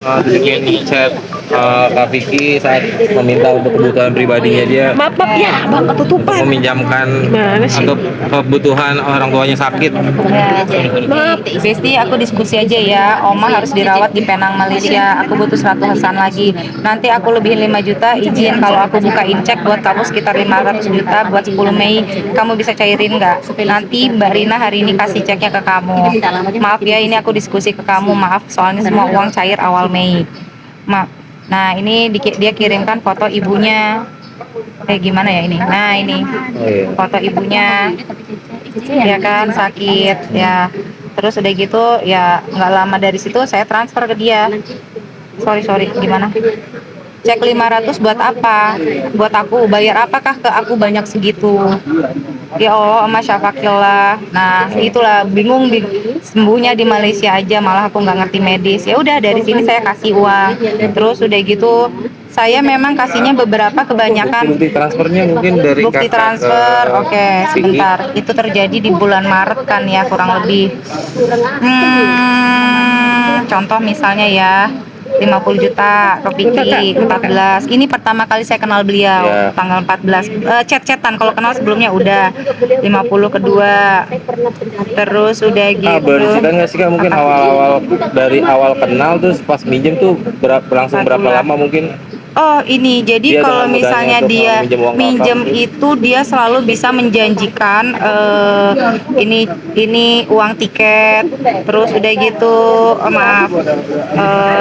Terus yang di chat Kak Vicky saat meminta untuk kebutuhan pribadinya dia Maaf, maaf ya, bang untuk ketutupan. meminjamkan Gimana sih? untuk kebutuhan orang tuanya sakit. Ya, Maaf. Besti, aku diskusi aja ya. Oma harus dirawat di Penang, Malaysia. Aku butuh 100-an lagi. Nanti aku lebihin 5 juta, izin kalau aku bukain cek buat kamu sekitar 500 juta buat 10 Mei. Kamu bisa cairin nggak? Nanti Mbak Rina hari ini kasih ceknya ke kamu. Maaf ya, ini aku diskusi ke kamu. Maaf, soalnya semua uang cair awal Mei. Maaf. Nah, ini dia kirimkan foto ibunya. Kayak gimana ya ini? Nah, ini Oh iya. foto ibunya. Ya kan sakit ya, terus udah gitu ya nggak lama dari situ saya transfer ke dia. Sorry gimana, cek 500 buat apa, buat aku bayar apakah ke aku banyak segitu. Ya Allah, Mas Syafakillah. Nah, itulah bingung sembuhnya di Malaysia aja, malah aku nggak ngerti medis. Ya udah dari sini saya kasih uang. Terus udah gitu saya memang kasihnya beberapa, kebanyakan Bukti transfernya mungkin dari bukti kakak transfer. ke Oke, Vicky. sebentar. Itu terjadi di bulan Maret kan ya, kurang lebih. Contoh misalnya ya, 50 juta ke Vicky, 14. Ini pertama kali saya kenal beliau, Ya. tanggal 14. Chat-chatan, kalau kenal sebelumnya udah. 50 kedua. Terus udah gitu. Boleh cerita nggak sih Kak, mungkin Apa? awal-awal dari awal kenal terus pas minjem tuh berlangsung berapa lama mungkin? Oh ini, jadi Dia kalau dengan mudahnya misalnya untuk dia meminjam uang minjem kakak mungkin. itu dia selalu bisa menjanjikan ini uang tiket, terus udah gitu maaf,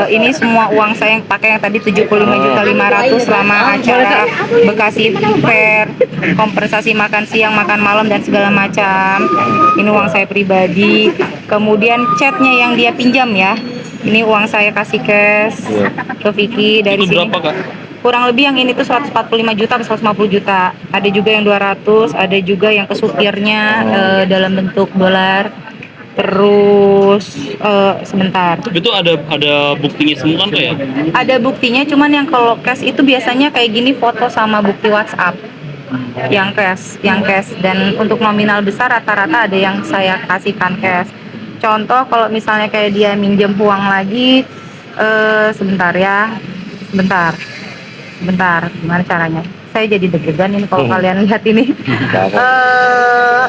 ini semua uang saya yang pakai yang tadi 75.500.000 selama acara Bekasi Fair, kompensasi makan siang, makan malam dan segala macam. Ini uang saya pribadi. Kemudian chatnya yang dia pinjam ya. Ini uang saya kasih cash ke Vicky dari Itu sini. berapa, Kak? Kurang lebih yang ini tuh 145 juta atau 150 juta. Ada juga yang 200, ada juga yang ke supirnya dalam bentuk dolar. Terus sebentar. Itu ada buktinya semua kan, Kak ya? Ada buktinya, cuman yang kalau cash itu biasanya kayak gini, foto sama bukti WhatsApp. Yang cash dan untuk nominal besar rata-rata ada yang saya kasihkan cash. Contoh kalau misalnya kayak dia minjem uang lagi, sebentar ya, sebentar, gimana caranya? Saya jadi deg-degan ini kalau kalian lihat ini.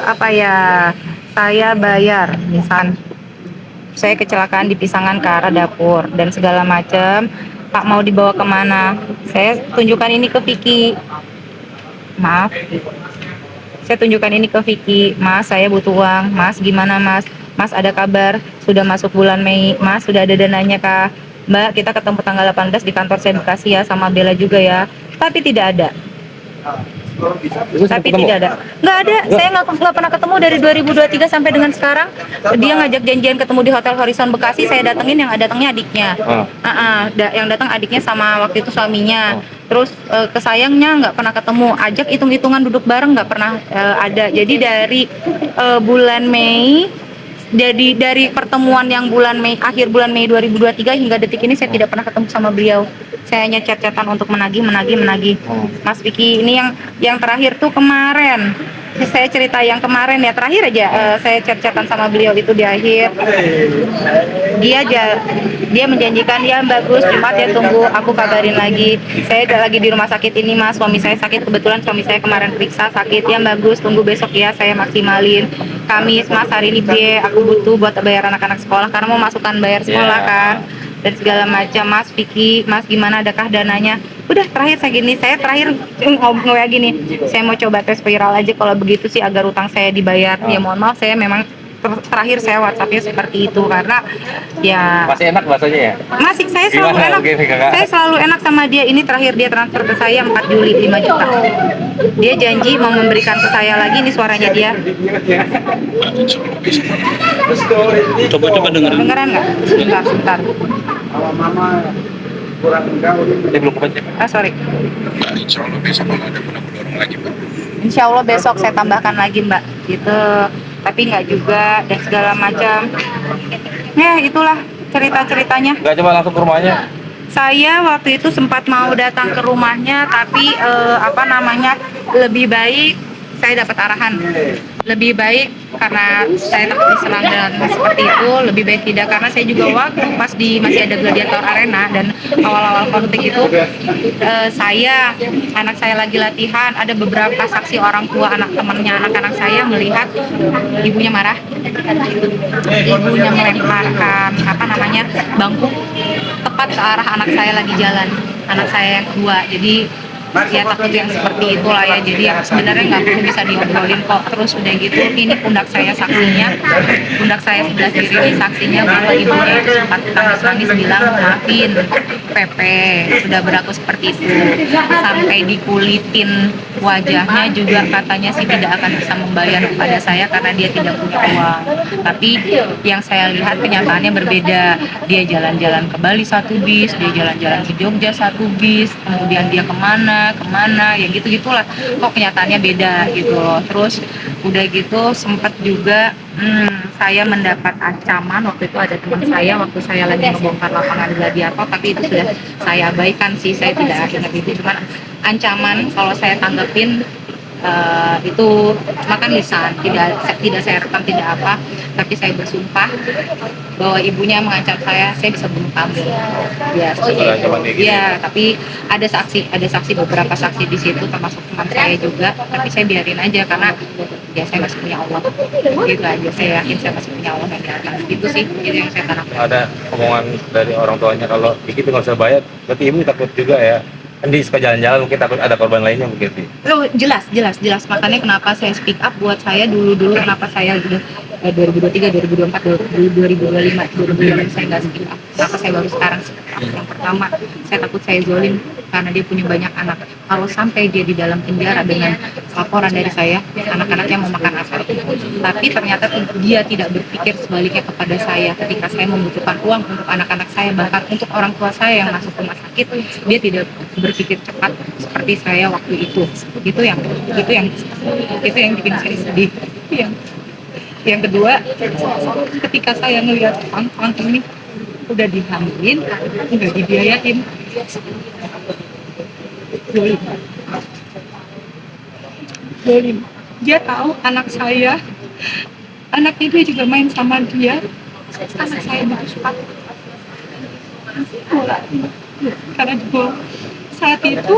Apa ya? Saya bayar, misal saya kecelakaan di Pisangan ke arah dapur dan segala macam. Pak mau dibawa kemana? Saya tunjukkan ini ke Vicky. Maaf, saya tunjukkan ini ke Vicky. Mas, saya butuh uang. Mas, gimana Mas? Mas, ada kabar sudah masuk bulan Mei. Mas, sudah ada dananya kah? Mbak, kita ketemu tanggal 18 di kantor saya Bekasi ya, sama Bella juga ya. Tapi tidak ada. Tidak ada. Nggak ada. Saya nggak pernah ketemu dari 2023 sampai dengan sekarang. Dia ngajak janjian ketemu di Hotel Horizon Bekasi. Saya datengin, yang datangnya adiknya. Yang datang adiknya sama waktu itu suaminya. Terus kesayangnya nggak pernah ketemu. Ajak hitung-hitungan duduk bareng nggak pernah ada. Jadi dari bulan Mei. Jadi dari pertemuan yang akhir bulan Mei 2023 hingga detik ini saya tidak pernah ketemu sama beliau. Saya hanya chat-chatan untuk menagih. Mas Vicky, ini yang terakhir tuh kemarin. Saya cerita yang kemarin ya, terakhir aja saya chat-chatan sama beliau itu di akhir. Dia menjanjikan ya bagus, Jumat ya, tunggu aku kabarin lagi. Saya lagi di rumah sakit ini Mas, suami saya sakit, kebetulan suami saya kemarin periksa sakit ya, bagus, tunggu besok ya, saya maksimalin. Kamis Mas, hari ini aku butuh buat bayar anak-anak sekolah karena mau masukkan bayar sekolah kan dan segala macam. Mas Vicky, Mas gimana, adakah dananya? Udah terakhir saya terakhir ngomong gini, saya mau coba tes viral aja, kalau begitu sih agar utang saya dibayar. Ya mohon maaf, saya memang terakhir saya WhatsAppnya seperti itu karena ya Masih enak bahasanya ya? masih saya selalu Gimana? enak. Oke, Kakak. Saya selalu enak sama dia. Ini terakhir dia transfer ke saya 4 Juli 5 juta. Dia janji mau memberikan ke saya lagi. Ini suaranya dia. Coba dengerin. Dengeran nggak? Sebentar. Dia belum kebaca. Sorry. Mbak, insya Allah besok kalau ada pun aku dorong lagi, Mbak. Insya Allah besok saya tambahkan lagi Mbak. Gitu. Tapi nggak juga dan segala macam. Ya itulah cerita-ceritanya. Nggak coba langsung ke rumahnya? Saya waktu itu sempat mau datang ke rumahnya, tapi lebih baik saya dapat arahan. lebih baik karena saya takut diserang dan seperti itu, lebih baik tidak, karena saya juga waktu pas masih ada Gladiator Arena dan awal-awal konflik itu anak saya lagi latihan, ada beberapa saksi orang tua anak temannya anak-anak saya melihat ibunya marah, ibunya melemparkan bangku tepat ke arah anak saya lagi jalan, anak saya yang kedua. Jadi ya takut yang seperti itulah ya, jadi yang sebenarnya nggak perlu bisa diobrolin kok. Terus udah gitu, ini pundak saya saksinya, pundak saya sebelah kiri ini saksinya bahwa ibunya itu sempat nangis-nangis bilang maafin Pepe, sudah berlaku seperti itu, sampai dikulitin wajahnya juga katanya sih tidak akan bisa membayar kepada saya karena dia tidak punya uang. Tapi yang saya lihat kenyataannya berbeda, dia jalan-jalan ke Bali satu bis, dia jalan-jalan ke Jogja satu bis, kemudian dia kemana, ya gitu-gitulah, kok kenyataannya beda gitu loh. Terus udah gitu sempat juga saya mendapat ancaman, waktu itu ada teman saya waktu saya lagi ngebongkar lapangan Gladiator, tapi itu sudah saya abaikan sih, saya tidak ingat itu, cuman ancaman kalau saya tanggepin itu cuma kan lisan, tidak saya rekam, tidak apa, tapi saya bersumpah bahwa ibunya mengancam saya bisa bunuh kamu. Ya, ya, tapi ada saksi beberapa saksi di situ termasuk teman saya juga, tapi saya biarin aja karena ya saya masih punya Allah, gitu aja. Saya yakin saya masih punya Allah yang di atas. Itu sih yang saya tanamkan. Ada omongan dari orang tuanya kalau Kiki itu nggak usah bayar, berarti ibu takut juga ya. Kan dia suka jalan-jalan, mungkin takut ada korban lainnya mungkin. Oh, jelas. Makanya kenapa saya speak up buat saya dulu kenapa saya udah 2023, 2024, 2025, 2026 saya nggak speak up. Kenapa saya baru sekarang speak up? Yang pertama, saya takut saya zolim karena dia punya banyak anak. Kalau sampai dia di dalam penjara dengan laporan dari saya, anak-anaknya mau makan apa? Tapi ternyata dia tidak berpikir sebaliknya kepada saya ketika saya membutuhkan uang untuk anak-anak saya, bahkan untuk orang tua saya yang masuk rumah sakit, dia tidak berpikir cepat seperti saya waktu itu. Itu yang bikin saya sedih. Yang kedua, ketika saya ngelihat Fang ini udah dihamilin, udah dibiayain, Dolim. Dia tahu anak saya, anaknya dia juga main sama dia, anak saya butuh sepatu bola karena dibawa. Saat itu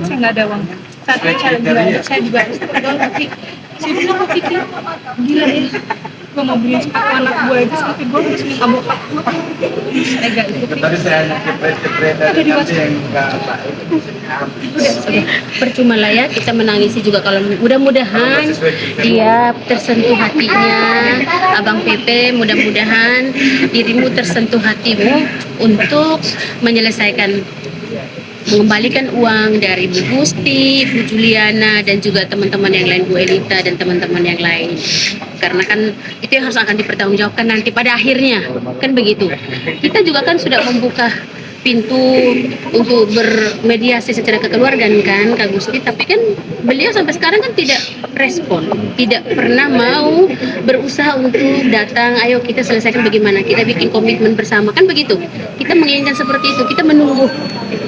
saya nggak ada uang, saat itu saya juga harus terpegang, tapi saya bilang ke Vicky, gila ya, gue mau beli sepatu anak gue aja sampai gue harus minta bokap gue. Tega itu ada di Percuma lah ya kita menangisi juga, kalau mudah-mudahan dia tersentuh hatinya, Abang Pepe, mudah-mudahan dirimu tersentuh hatimu untuk menyelesaikan, mengembalikan uang dari Bu Gusti, Bu Juliana, dan juga teman-teman yang lain, Bu Elita dan teman-teman yang lain. Karena kan itu yang harus akan dipertanggungjawabkan nanti pada akhirnya, kan begitu. Kita juga kan sudah membuka pintu untuk bermediasi secara kekeluargaan kan Kak Gusti, tapi kan beliau sampai sekarang kan tidak respon, tidak pernah mau berusaha untuk datang, ayo kita selesaikan bagaimana, kita bikin komitmen bersama, kan begitu. Kita menginginkan seperti itu, kita menunggu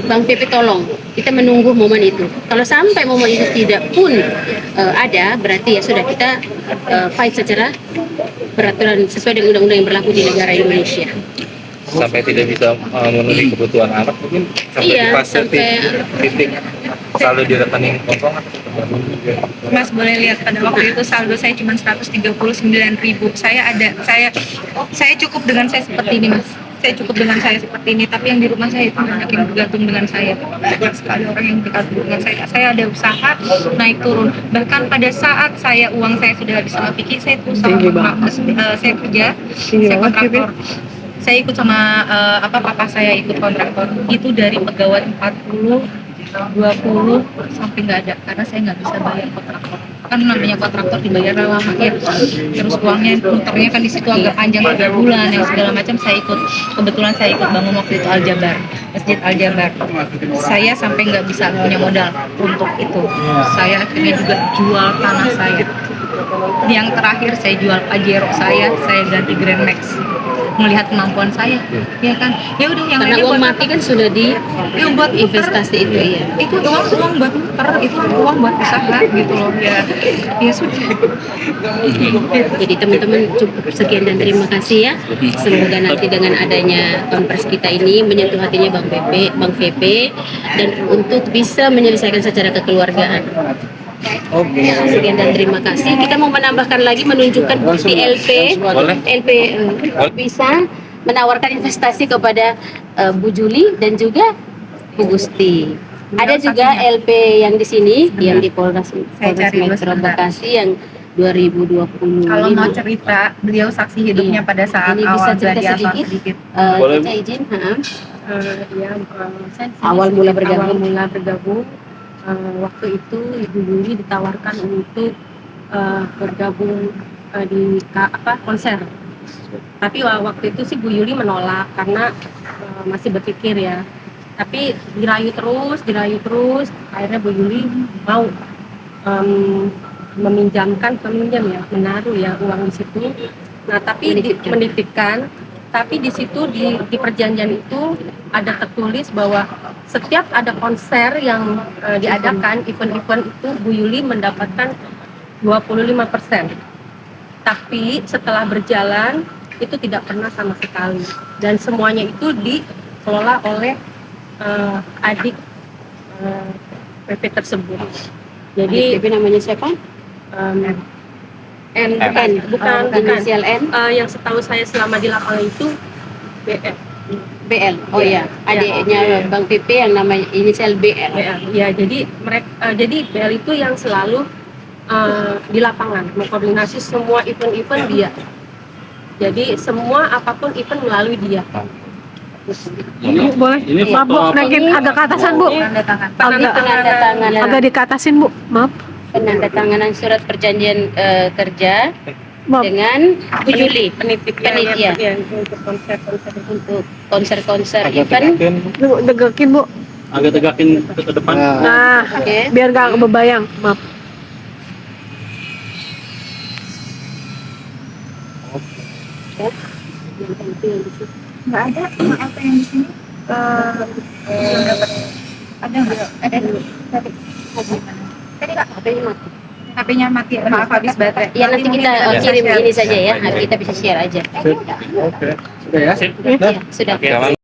Bang Pepe tolong, kita menunggu momen itu. Kalau sampai momen itu tidak pun ada, berarti ya sudah, kita fight secara peraturan sesuai dengan undang-undang yang berlaku di negara Indonesia. Sampai tidak bisa memenuhi kebutuhan anak mungkin sampai di fase titik saldo di rekening kosong. Mas boleh lihat pada waktu itu saldo saya cuma 139.000. Saya cukup dengan saya seperti ini, Mas. Saya cukup dengan saya seperti ini, tapi yang di rumah saya itu banyak yang bergantung dengan saya. Banyak sekali orang yang bergantung dengan saya. Saya ada usaha naik turun. Bahkan pada saat uang saya sudah habis sama Vicky, saya terus sama saya kerja, saya kontraktor. Saya ikut sama papa saya ikut kontraktor. Itu dari pegawai 40, 20 sampai nggak ada, karena saya nggak bisa bayar kontraktor. Kan namanya kontraktor dibayar lama ya. Terus uangnya muternya kan di situ agak panjang 3 bulan yang segala macam. Saya ikut, kebetulan saya ikut bangun waktu itu Al-Jabar, Masjid Al-Jabar. Saya sampai nggak bisa punya modal untuk itu. Saya akhirnya juga jual tanah saya. Yang terakhir saya jual Pajero saya ganti Grand Max. melihat kemampuan saya, ya kan? Ya udah yang Karena ini uang buat mati kan sudah di ya buat investasi itu ya. itu uang buat muter, itu uang buat usaha gitu loh ya. Ya sudah. Jadi teman-teman cukup sekian dan terima kasih ya. Semoga nanti dengan adanya konvers kita ini menyentuh hatinya Bang VP dan untuk bisa menyelesaikan secara kekeluargaan. Sekian dan terima kasih. Kita mau menambahkan lagi menunjukkan bukti Boleh. LP bisa menawarkan investasi kepada Bu Juli dan juga Bu Gusti. Ada juga LP yang di sini yang di Polres cari dulu Metro sebentar. Bekasi yang 2020. Kalau mau cerita, beliau saksi hidupnya Iya. pada saat Ini bisa awal cerita gladiator sedikit? sedikit. Boleh, Kita izin, Saya Awal mula bergabung. awal mula bergabung, waktu itu Ibu Yuli ditawarkan untuk bergabung di konser. Tapi waktu itu sih Bu Yuli menolak karena masih berpikir ya. Tapi dirayu terus, akhirnya Bu Yuli mau menaruh ya uang di situ. Nah, tapi menitipkan. Tapi di situ di perjanjian itu ada tertulis bahwa setiap ada konser yang diadakan, event-event itu Bu Yuli mendapatkan 25%. Tapi setelah berjalan itu tidak pernah sama sekali dan semuanya itu dikelola oleh adik PP tersebut. Jadi Jadi namanya siapa? bukan Inisial N. yang setahu saya selama di lapangan itu BL. BL. Oh ya, adiknya Bang VP yang namanya inisial BL. Ya, jadi jadi BL itu yang selalu di lapangan mengkoordinasi semua event-event dia. Jadi semua apapun event melalui dia. Bu, boleh? Ini Maaf, Bu, foto apa? naikin agak ke atasan, Bu. Tanda tangan. Agak, Penandatanganan agak dikatasin, Bu. Maaf. penandatanganan surat perjanjian kerja Maaf. dengan Bu Juli Penitia. Penitia Untuk konser-konser itu. untuk konser-konser Agak event. tegakin. Degakin, Bu. Agak tegakin ke depan. Nah, Oke. biar gak kebebayang. Maaf. Nggak ada maaf yang di sini. Belum dapat. Ada nggak? Ada dulu. Tadi Kak, HP-nya mati. HP-nya mati. Maaf habis baterai. Ya nanti kita mungkin kirim bisa share. ini saja ya, kita bisa share aja. Oke. Sudah ya? Ya, sudah. Oke, aman.